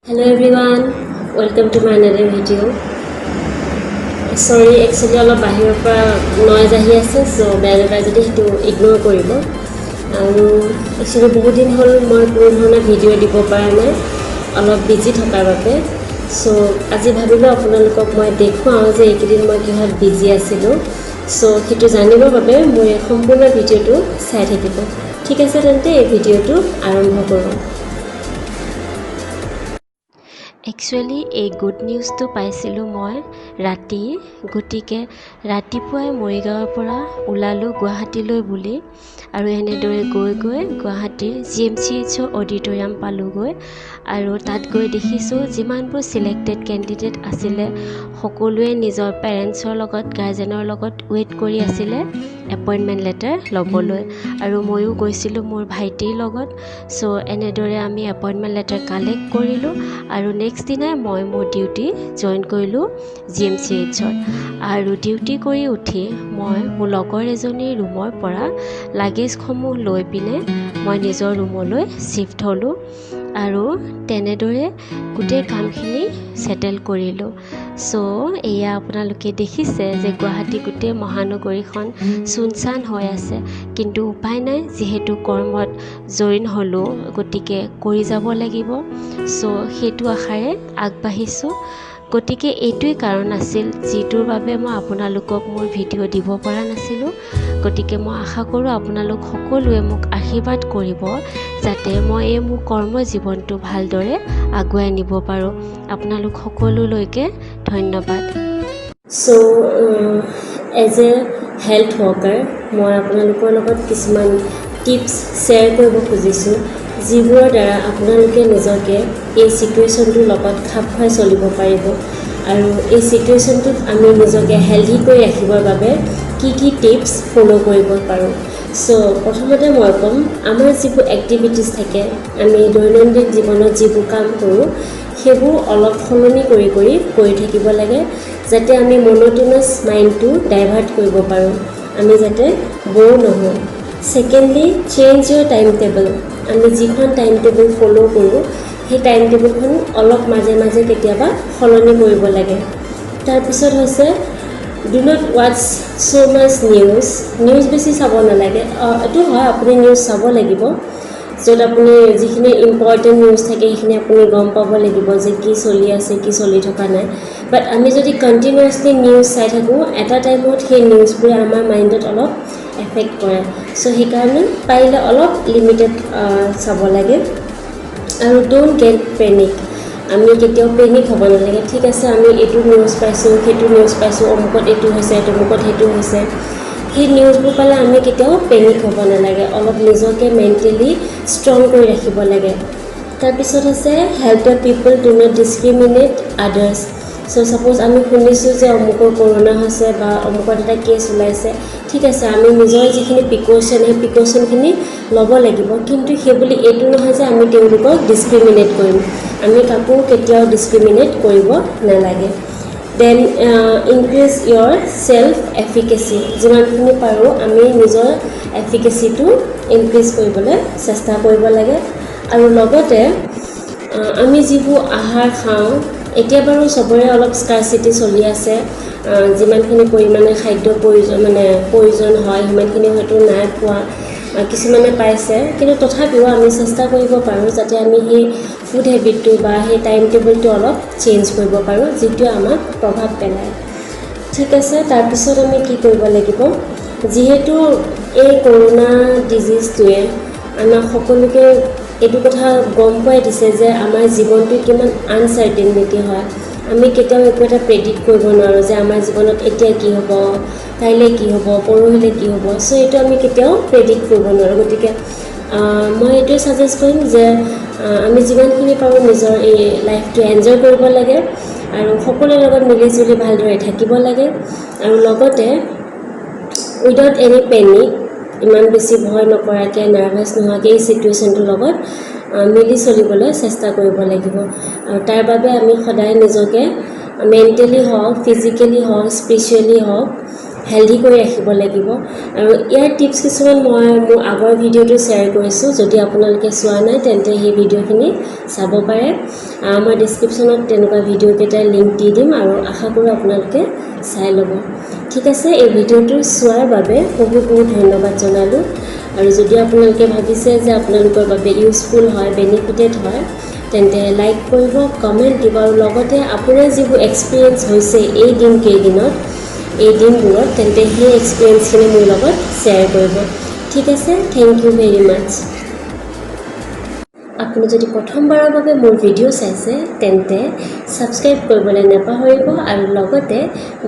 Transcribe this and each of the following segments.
Hello everyone, welcome to my another video. Sorry, actually অলপ বাহিৰৰ পৰা নয়েজ আহি আছে, so বেয়া নাপায় যদি সেইটো ইগনোৰ কৰিব। আৰু actually বহুত দিন হ'ল মই কোনো ধৰণৰ ভিডিঅ' দিব পৰা নাই, অলপ বিজি থকাৰ বাবে। so আজি ভাবিলোঁ আপোনালোকক মই দেখুৱাওঁ যে এইকেইদিন মই কিহত বিজি আছিলোঁ। so সেইটো জানিবৰ বাবে মই সম্পূৰ্ণ ভিডিঅ'টো চাই থাকিব। ঠিক আছে, তেন্তে এই ভিডিঅ'টো আৰম্ভ কৰোঁ। একচুৱেলি এই গুড নিউজটো পাইছিলোঁ মই ৰাতি, গতিকে ৰাতিপুৱাই মৰিগাঁৱৰ পৰা ওলালোঁ গুৱাহাটীলৈ বুলি। আৰু এনেদৰে গৈ গুৱাহাটীৰ GMCHৰ অডিটৰিয়াম পালোঁগৈ। আৰু তাত গৈ দেখিছোঁ যিমানবোৰ ছিলেক্টেড কেণ্ডিডেট আছিলে সকলোৱে নিজৰ পেৰেণ্টছৰ লগত, গাৰ্জেনৰ লগত ৱেইট কৰি আছিলে এপইণ্টমেণ্ট লেটাৰ ল'বলৈ। আৰু ময়ো গৈছিলোঁ মোৰ ভাইটিৰ লগত। চ' এনেদৰে আমি এপইণ্টমেণ্ট লেটাৰ কালেক্ট কৰিলোঁ আৰু নেক্সট দিনাই মই মোৰ ডিউটি জইন কৰিলোঁ GMCHত। আৰু ডিউটি কৰি উঠি মই মোৰ লগৰ এজনীৰ ৰুমৰ পৰা লাগেজসমূহ লৈ পিনে মই নিজৰ ৰুমলৈ শ্বিফ্ট হ'লোঁ। আৰু তেনেদৰে গোটেই কামখিনি ছেটেল কৰিলোঁ। চ' এয়া আপোনালোকে দেখিছে যে গুৱাহাটী গোটেই মহানগৰীখন চুনচান হৈ আছে, কিন্তু উপায় নাই, যিহেতু কৰ্মত জইন হ'লোঁ গতিকে কৰি যাব লাগিব। চ' সেইটো আশাৰে আগবাঢ়িছোঁ। গতিকে এইটোৱেই কাৰণ আছিল যিটোৰ বাবে মই আপোনালোকক মোৰ ভিডিঅ' দিব পৰা নাছিলোঁ। গতিকে মই আশা কৰোঁ আপোনালোক সকলোৱে মোক আশীৰ্বাদ কৰিব যাতে মই এই মোৰ কৰ্ম জীৱনটো ভালদৰে আগুৱাই নিব পাৰোঁ। আপোনালোক সকলোলৈকে ধন্যবাদ। চ' এজ এ হেল্থ ৱৰ্কাৰ মই আপোনালোকৰ লগত কিছুমান টিপছ শ্বেয়াৰ কৰিব খুজিছোঁ, যিবোৰৰ দ্বাৰা আপোনালোকে নিজকে এই ছিটুৱেশ্যনটোৰ লগত খাপ খুৱাই চলিব পাৰিব। আৰু এই ছিটুৱেশ্যনটোত আমি নিজকে হেল্ডি কৰি ৰাখিবৰ বাবে কি টিপছ ফ'ল' কৰিব পাৰোঁ। চ' প্ৰথমতে মই ক'ম, আমাৰ যিবোৰ এক্টিভিটিছ থাকে, আমি দৈনন্দিন জীৱনত যিবোৰ কাম কৰোঁ সেইবোৰ অলপ সলনি কৰি থাকিব লাগে, যাতে আমি মনোটনাছ মাইণ্ডটো ডাইভাৰ্ট কৰিব পাৰোঁ, আমি যাতে ব'ৰ নহওঁ। Secondly, change your time table. আমি যিখন টাইম টেবল ফ'ল' কৰোঁ সেই টাইম টেবুলখন অলপ মাজে মাজে কেতিয়াবা সলনি কৰিব লাগে। তাৰপিছত হৈছে ডু নট ৱাটছ ছ' মাছ নিউজ বেছি চাব নালাগে। এইটো হয়, আপুনি নিউজ চাব লাগিব, য'ত আপুনি যিখিনি ইম্পৰ্টেণ্ট নিউজ থাকে সেইখিনি আপুনি গম পাব লাগিব যে কি চলি আছে, কি চলি থকা নাই। বাট আমি যদি কণ্টিনিউৱাছলি নিউজ চাই থাকোঁ, এটা টাইমত সেই নিউজবোৰে আমাৰ মাইণ্ডত অলপ এফেক্ট কৰে। চ' সেইকাৰণে পাৰিলে অলপ লিমিটেড চাব লাগে। আৰু ডোণ্ট গেট পেনিক। আমি কেতিয়াও পেনিক হ'ব নালাগে। ঠিক আছে, আমি এইটো নিউজ পাইছোঁ, সেইটো নিউজ পাইছোঁ, অমুকত এইটো হৈছে, তমুকত সেইটো হৈছে, সেই নিউজবোৰ পালে আমি কেতিয়াও পেনিক হ'ব নালাগে। অলপ নিজকে মেণ্টেলি ষ্ট্ৰং কৰি ৰাখিব লাগে। তাৰপিছত আছে help the people, do not discriminate others. So' suppose আমি শুনিছোঁ যে অমুকৰ কৰোণা হৈছে বা অমুকত এটা কেছ ওলাইছে, ঠিক আছে, আমি নিজৰ যিখিনি প্ৰিকশ্যন সেই প্ৰিকশ্যনখিনি ল'ব লাগিব, কিন্তু সেইবুলি এইটো নহয় যে আমি তেওঁলোকক ডিছক্ৰিমিনেট কৰিম। আমি কাকো কেতিয়াও ডিছক্ৰিমিনেট কৰিব নালাগে। Then increase your self efficacy. যিমানখিনি পাৰোঁ আমি নিজৰ এফিকেচিটো ইনক্ৰিজ কৰিবলৈ চেষ্টা কৰিব লাগে। আৰু লগতে আমি যিবোৰ আহাৰ খাওঁ, এতিয়া বাৰু চবৰে অলপ স্কাৰচিটি চলি আছে, যিমানখিনি পৰিমাণে খাদ্য প্ৰয়োজন হয় সিমানখিনি হয়তো নাই পোৱা, কিছুমানে পাইছে, কিন্তু তথাপিও আমি চেষ্টা কৰিব পাৰোঁ যাতে আমি সেই ফুড হেবিটটো বা সেই টাইম টেবুলটো অলপ চেঞ্জ কৰিব পাৰোঁ, যিটোৱে আমাক প্ৰভাৱ পেলায়। ঠিক আছে, তাৰপিছত আমি কি কৰিব লাগিব, যিহেতু এই কৰোণা ডিজিজটোৱে আমাক সকলোকে এইটো কথা গম পোৱাই দিছে যে আমাৰ জীৱনটো কিমান আনচাৰ্টেনিটি হয়। আমি কেতিয়াও একো এটা প্ৰেডিক্ট কৰিব নোৱাৰোঁ যে আমাৰ জীৱনত এতিয়া কি হ'ব, কাইলৈ কি হ'ব, পৰহিলৈ কি হ'ব। চ' এইটো আমি কেতিয়াও প্ৰেডিক্ট কৰিব নোৱাৰোঁ। গতিকে মই এইটোৱে ছাজেষ্ট কৰিম যে আমি যিমানখিনি পাৰোঁ নিজৰ এই লাইফটো এনজয় কৰিব লাগে আৰু সকলোৰে লগত মিলিজুলি ভালদৰে থাকিব লাগে। আৰু লগতে উইদাউট এনি পেনিক, ইমান বেছি ভয় নকৰাকৈ, নাৰ্ভাছ নোহোৱাকৈ এই ছিটুৱেশ্যনটোৰ লগত মিলি চলিবলৈ চেষ্টা কৰিব লাগিব। আৰু তাৰ বাবে আমি সদায় নিজকে মেণ্টেলি হওক, ফিজিকেলি হওক, স্পিৰিচুৱেলি হওক হেল্ডি কৰি ৰাখিব লাগিব। আৰু ইয়াৰ টিপছ কিছুমান মই মোৰ আগৰ ভিডিঅ'টো শ্বেয়াৰ কৰিছোঁ, যদি আপোনালোকে চোৱা নাই তেন্তে সেই ভিডিঅ'খিনি চাব পাৰে। মই ডিছক্ৰিপশ্যনত তেনেকুৱা ভিডিঅ'কেইটাৰ লিংক দি দিম আৰু আশা কৰোঁ আপোনালোকে চাই ল'ব। ঠিক আছে, এই ভিডিঅ'টো চোৱাৰ বাবে বহুত বহুত ধন্যবাদ জনালোঁ। আৰু যদি আপোনালোকে ভাবিছে যে আপোনালোকৰ বাবে ইউজফুল হয়, বেনিফিটেড হয়, তেন্তে লাইক কৰিব, কমেণ্ট দিব আৰু লগতে আপোনাৰ যিবোৰ এক্সপিৰিয়েঞ্চ হৈছে এই দিনকেইদিনত, এই দিনবোৰত, তেন্তে সেই এক্সপিৰিয়েঞ্চখিনি মোৰ লগত শ্বেয়াৰ কৰিব। ঠিক আছে, থেংক ইউ ভেৰি মাছ। আপুনি যদি প্ৰথমবাৰৰ বাবে মোৰ ভিডিঅ' চাইছে তেন্তে ছাবস্ক্ৰাইব কৰিবলৈ নাপাহৰিব আৰু লগতে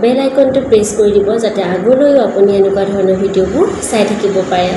বেল আইকনটো প্ৰেছ কৰি দিব, যাতে আগলৈও আপুনি এনেকুৱা ধৰণৰ ভিডিঅ'বোৰ চাই থাকিব পাৰে।